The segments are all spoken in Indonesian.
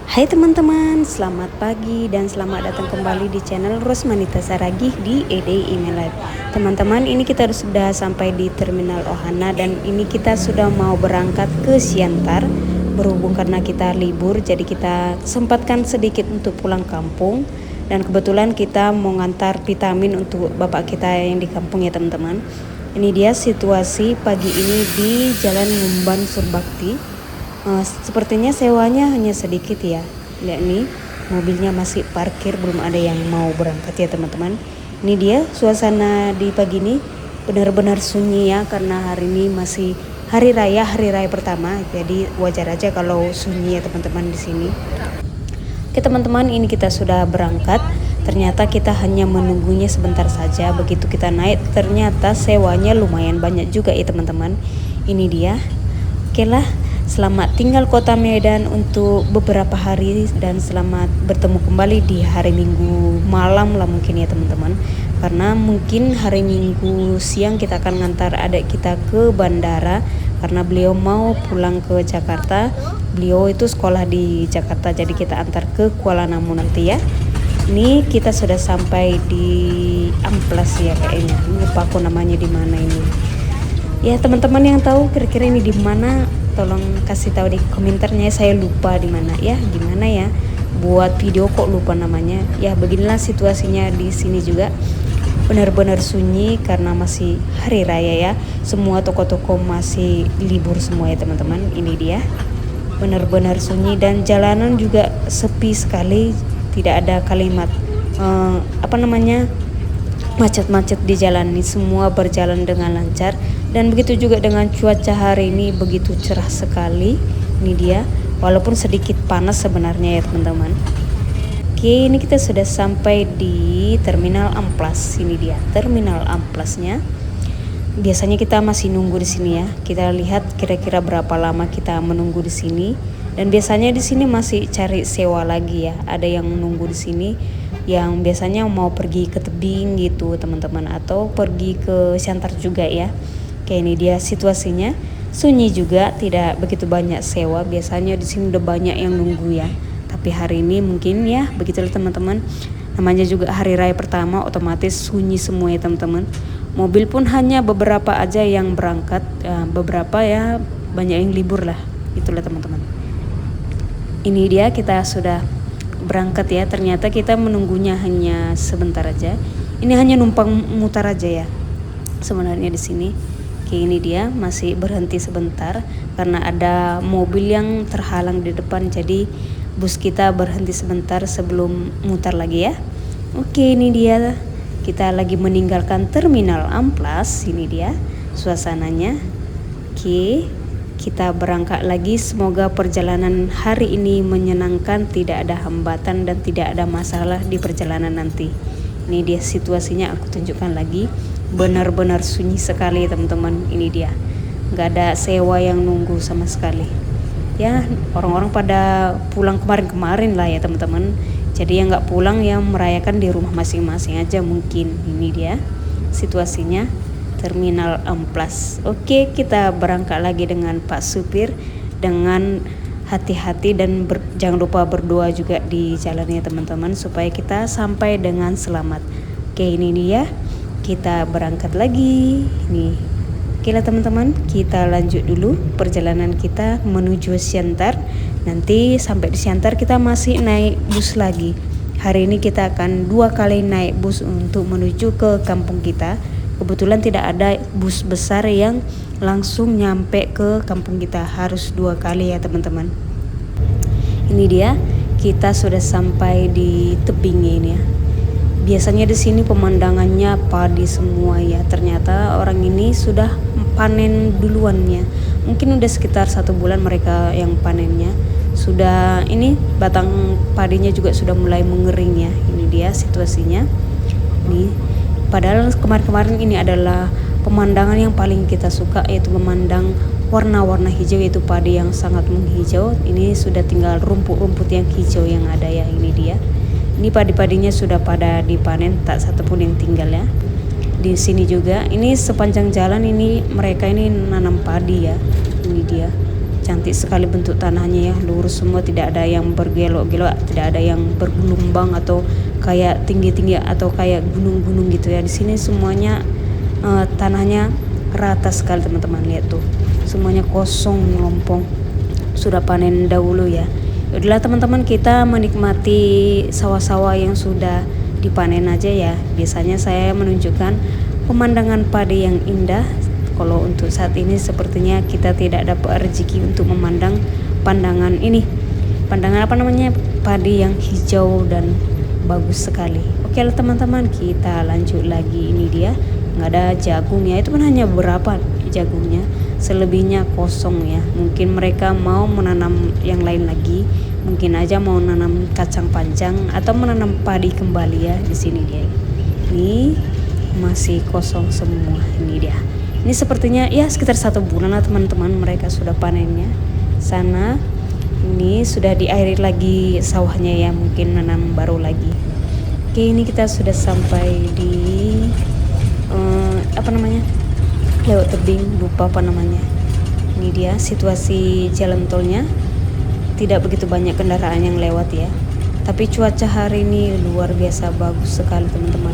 Hai teman-teman, selamat pagi dan selamat datang kembali di channel Rosmanita Saragih di ED Email Live. Teman-teman, ini kita sudah sampai di Terminal Ohana dan ini kita sudah mau berangkat ke Siantar. Berhubung karena kita libur, jadi kita sempatkan sedikit untuk pulang kampung. Dan kebetulan kita mau ngantar vitamin untuk bapak kita yang di kampung ya teman-teman. Ini dia situasi pagi ini di Jalan Ngumban Surbakti. Sepertinya sewanya hanya sedikit ya. Lihat nih, mobilnya masih parkir, belum ada yang mau berangkat ya teman-teman. Ini dia suasana di pagi ini benar-benar sunyi ya, karena hari ini masih hari raya pertama. Jadi wajar aja kalau sunyi ya teman-teman di sini. Oke teman-teman, ini kita sudah berangkat. Ternyata kita hanya menunggunya sebentar saja. Begitu kita naik, ternyata sewanya lumayan banyak juga ya teman-teman. Ini dia. Oke lah. Selamat tinggal Kota Medan untuk beberapa hari dan selamat bertemu kembali di hari Minggu malam lah mungkin ya teman-teman. Karena mungkin hari Minggu siang kita akan ngantar adik kita ke bandara karena beliau mau pulang ke Jakarta. Beliau itu sekolah di Jakarta, jadi kita antar ke Kuala Namu nanti ya. Ini kita sudah sampai di Amplas ya kayaknya. Lupa aku namanya di mana ini. Ya teman-teman yang tahu kira-kira ini di mana, tolong kasih tahu di komentarnya. Saya lupa di mana ya, gimana ya buat video kok lupa namanya. Ya beginilah situasinya di sini juga. Benar-benar sunyi karena masih hari raya ya. Semua toko-toko masih libur semua ya teman-teman. Ini dia. Benar-benar sunyi dan jalanan juga sepi sekali. Tidak ada kalimat macet-macet di jalan ini, semua berjalan dengan lancar. Dan begitu juga dengan cuaca hari ini begitu cerah sekali. Ini dia, walaupun sedikit panas sebenarnya ya teman-teman. Oke, ini kita sudah sampai di Terminal Amplas. Ini dia Terminal Amplasnya. Biasanya kita masih nunggu di sini ya. Kita lihat kira-kira berapa lama kita menunggu di sini. Dan biasanya di sini masih cari sewa lagi ya. Ada yang nunggu di sini yang biasanya mau pergi ke tebing gitu teman-teman, atau pergi ke Siantar juga ya. Kayak ini dia situasinya, sunyi juga, tidak begitu banyak sewa. Biasanya di sini udah banyak yang nunggu ya. Tapi hari ini mungkin ya begitulah teman-teman. Namanya juga hari raya pertama, otomatis sunyi semua ya teman-teman. Mobil pun hanya beberapa aja yang berangkat, beberapa ya banyak yang libur lah. Itulah teman-teman. Ini dia kita sudah berangkat ya. Ternyata kita menunggunya hanya sebentar aja. Ini hanya numpang mutar aja ya sebenarnya di sini. Oke, ini dia masih berhenti sebentar karena ada mobil yang terhalang di depan, jadi bus kita berhenti sebentar sebelum mutar lagi ya. Oke, ini dia kita lagi meninggalkan Terminal Amplas. Ini dia suasananya. Oke, kita berangkat lagi. Semoga perjalanan hari ini menyenangkan, tidak ada hambatan dan tidak ada masalah di perjalanan nanti. Ini dia situasinya, aku tunjukkan lagi. Benar-benar sunyi sekali teman-teman. Ini dia, nggak ada sewa yang nunggu sama sekali ya. Orang-orang pada pulang kemarin lah ya teman-teman. Jadi yang nggak pulang yang merayakan di rumah masing-masing aja mungkin. Ini dia situasinya Terminal Amplas. Oke, kita berangkat lagi dengan Pak Supir dengan hati-hati dan jangan lupa berdoa juga di jalannya teman-teman supaya kita sampai dengan selamat. Oke, ini dia kita berangkat lagi. Nih, oke lah teman-teman, kita lanjut dulu perjalanan kita menuju Siantar. Nanti sampai di Siantar kita masih naik bus lagi. Hari ini kita akan 2 kali naik bus untuk menuju ke kampung kita. Kebetulan tidak ada bus besar yang langsung nyampe ke kampung kita, harus 2 kali ya teman-teman. Ini dia, kita sudah sampai di tebingnya ini ya. Biasanya di sini pemandangannya padi semua ya. Ternyata orang ini sudah panen duluannya. Mungkin udah sekitar 1 bulan mereka yang panennya. Sudah ini batang padinya juga sudah mulai mengering ya. Ini dia situasinya. Nih, padahal kemarin-kemarin ini adalah pemandangan yang paling kita suka, yaitu memandang warna-warna hijau, yaitu padi yang sangat menghijau. Ini sudah tinggal rumput-rumput yang hijau yang ada ya. Ini dia. Ini padi-padinya sudah pada dipanen, tak satu pun yang tinggal ya. Di sini juga, ini sepanjang jalan ini mereka ini nanam padi ya. Ini Ini dia, cantik sekali bentuk tanahnya ya, lurus semua, tidak ada yang bergelok-gelok, tidak ada yang bergelombang atau kayak tinggi-tinggi atau kayak gunung-gunung gitu ya. Di sini semuanya tanahnya rata sekali teman-teman, lihat tuh, semuanya kosong melompong, sudah panen dahulu ya. Udahlah teman-teman, kita menikmati sawah-sawah yang sudah dipanen aja ya. Biasanya saya menunjukkan pemandangan padi yang indah. Kalau untuk saat ini sepertinya kita tidak dapat rezeki untuk memandang pandangan ini, pandangan padi yang hijau dan bagus sekali. Oke lah teman-teman, kita lanjut lagi. Ini dia, nggak ada jagung ya, itu pun hanya beberapa jagungnya, selebihnya kosong ya. Mungkin mereka mau menanam yang lain lagi, mungkin aja mau menanam kacang panjang atau menanam padi kembali ya. Di sini dia, ini masih kosong semua. Ini dia, ini sepertinya ya sekitar 1 bulan lah teman-teman mereka sudah panennya. Sana ini sudah diairi lagi sawahnya ya, mungkin menanam baru lagi. Oke, ini kita sudah sampai di lewat tebing, lupa apa namanya. Ini dia situasi jalan tolnya, tidak begitu banyak kendaraan yang lewat ya, tapi cuaca hari ini luar biasa bagus sekali teman-teman.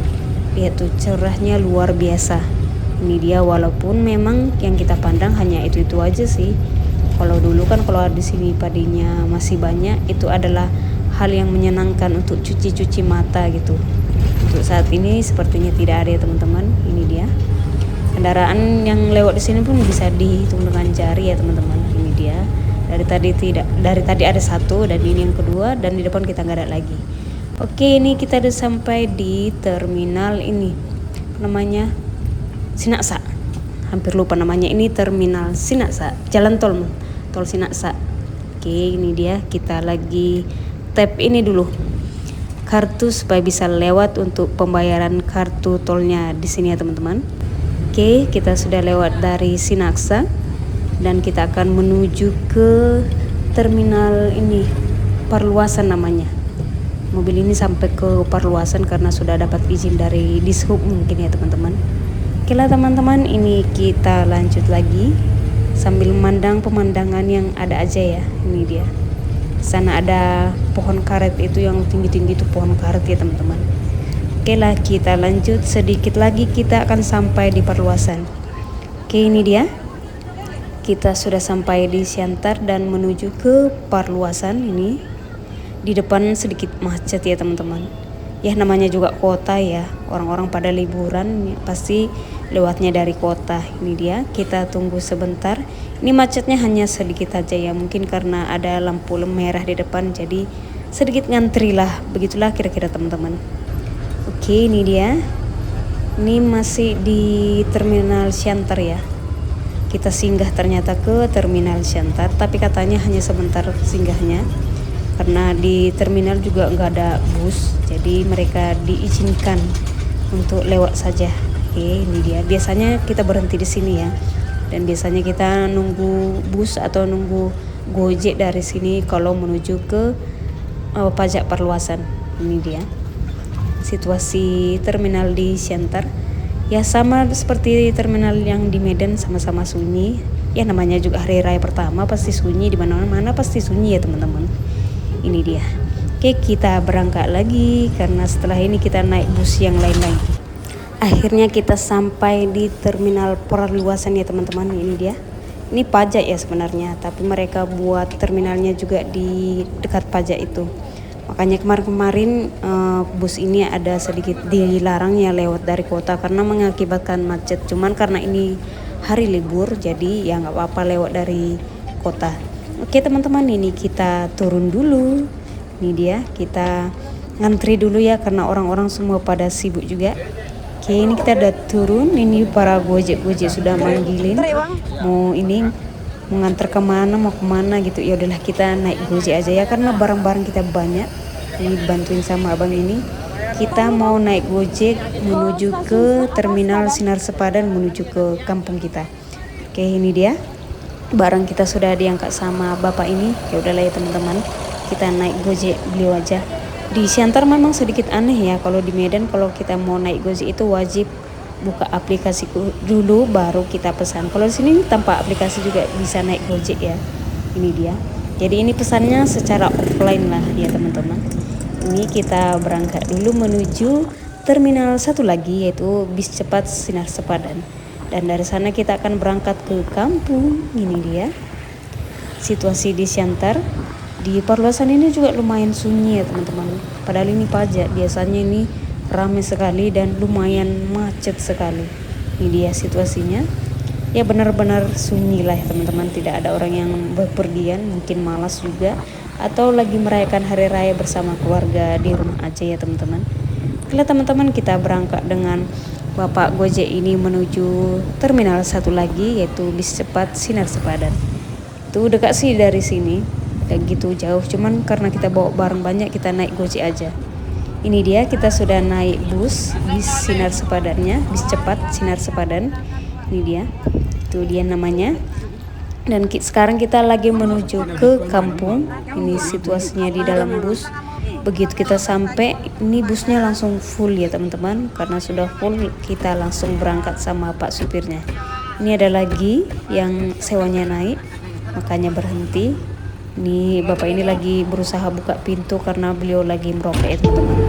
Lihat tuh, cerahnya luar biasa. Ini dia, walaupun memang yang kita pandang hanya itu aja sih. Kalau dulu kan kalau di sini padinya masih banyak, itu adalah hal yang menyenangkan untuk cuci mata gitu. Untuk saat ini sepertinya tidak ada ya teman-teman. Ini dia, kendaraan yang lewat di sini pun bisa dihitung dengan jari ya teman-teman. Ini dia, dari tadi ada 1 dan ini yang kedua, dan di depan kita nggak ada lagi. Oke, ini kita udah sampai di terminal ini, namanya Sinaksa, hampir lupa namanya. Ini terminal Sinaksa, jalan tol Sinaksa. Oke, ini dia, kita lagi tap ini dulu kartu supaya bisa lewat untuk pembayaran kartu tolnya di sini ya teman-teman. Oke, kita sudah lewat dari Sinaksa dan kita akan menuju ke terminal ini, Perluasan namanya. Mobil ini sampai ke Perluasan karena sudah dapat izin dari Dishub mungkin ya teman-teman. Oke lah teman-teman, ini kita lanjut lagi sambil memandang pemandangan yang ada aja ya. Ini dia, sana ada pohon karet, itu yang tinggi-tinggi itu pohon karet ya teman-teman. Oke lah, kita lanjut sedikit lagi, kita akan sampai di Perluasan. Oke, ini dia, kita sudah sampai di Siantar dan menuju ke Perluasan. Ini di depan sedikit macet ya teman-teman. Ya namanya juga kota ya, orang-orang pada liburan pasti lewatnya dari kota. Ini dia, kita tunggu sebentar. Ini macetnya hanya sedikit aja ya, mungkin karena ada lampu merah di depan jadi sedikit ngantri lah, begitulah kira-kira teman-teman. Oke, ini dia, ini masih di terminal Siantar ya. Kita singgah ternyata ke terminal Siantar, tapi katanya hanya sebentar singgahnya karena di terminal juga nggak ada bus, jadi mereka diizinkan untuk lewat saja. Oke, ini dia, biasanya kita berhenti di sini ya, dan biasanya kita nunggu bus atau nunggu Gojek dari sini kalau menuju ke pajak Perluasan. Ini dia situasi terminal di Siantar ya, sama seperti terminal yang di Medan, sama-sama sunyi ya. Namanya juga hari raya pertama, pasti sunyi, di mana-mana pasti sunyi ya teman-teman. Ini dia. Oke, kita berangkat lagi karena setelah ini kita naik bus yang lain lagi. Akhirnya kita sampai di terminal Perluasan ya teman-teman. Ini dia, ini pajak ya sebenarnya, tapi mereka buat terminalnya juga di dekat pajak itu. Makanya kemarin bus ini ada sedikit dilarang ya lewat dari kota karena mengakibatkan macet. Cuman karena ini hari libur jadi ya nggak apa-apa lewat dari kota. Oke teman-teman, ini kita turun dulu. Ini dia, kita ngantri dulu ya karena orang-orang semua pada sibuk juga. Oke, ini kita udah turun. Ini para gojek sudah manggilin mau nganter kemana, mau kemana gitu. Ya udahlah kita naik gojek aja ya karena barang-barang kita banyak. Ini bantuin sama abang ini. Kita mau naik gojek menuju ke terminal Sinar Sepadan, menuju ke kampung kita. Oke, ini dia, barang kita sudah diangkat sama bapak ini. Ya udahlah ya teman-teman, kita naik gojek beliau aja. Di Siantar memang sedikit aneh ya, kalau di Medan kalau kita mau naik gojek itu wajib buka aplikasi dulu baru kita pesan. Kalau di sini tanpa aplikasi juga bisa naik Gojek ya. Ini dia. Jadi ini pesannya secara offline lah ya teman-teman. Ini kita berangkat dulu menuju terminal satu lagi, yaitu bis cepat Sinar Sepadan. Dan dari sana kita akan berangkat ke kampung. Ini dia situasi di Siantar. Di perluasan ini juga lumayan sunyi ya teman-teman. Padahal ini pajak, biasanya ini ramai sekali dan lumayan macet sekali. Ini dia situasinya. Ya benar-benar sunyi lah ya teman-teman, tidak ada orang yang berpergian, mungkin malas juga atau lagi merayakan hari raya bersama keluarga di rumah aja ya teman-teman. Oke teman-teman, kita berangkat dengan Bapak Gojek ini menuju terminal satu lagi, yaitu bis cepat Sinar Sepadan. Itu dekat sih dari sini, gak gitu jauh, cuman karena kita bawa barang banyak kita naik Gojek aja. Ini dia, kita sudah naik bis Sinar Sepadannya, bis cepat Sinar Sepadan. Ini dia, itu dia namanya. Dan sekarang kita lagi menuju ke kampung. Ini situasinya di dalam bus. Begitu kita sampai, ini busnya langsung full ya teman-teman. Karena sudah full, kita langsung berangkat sama pak supirnya. Ini ada lagi yang sewanya naik, makanya berhenti. Ini bapak ini lagi berusaha buka pintu karena beliau lagi merokok ya teman-teman.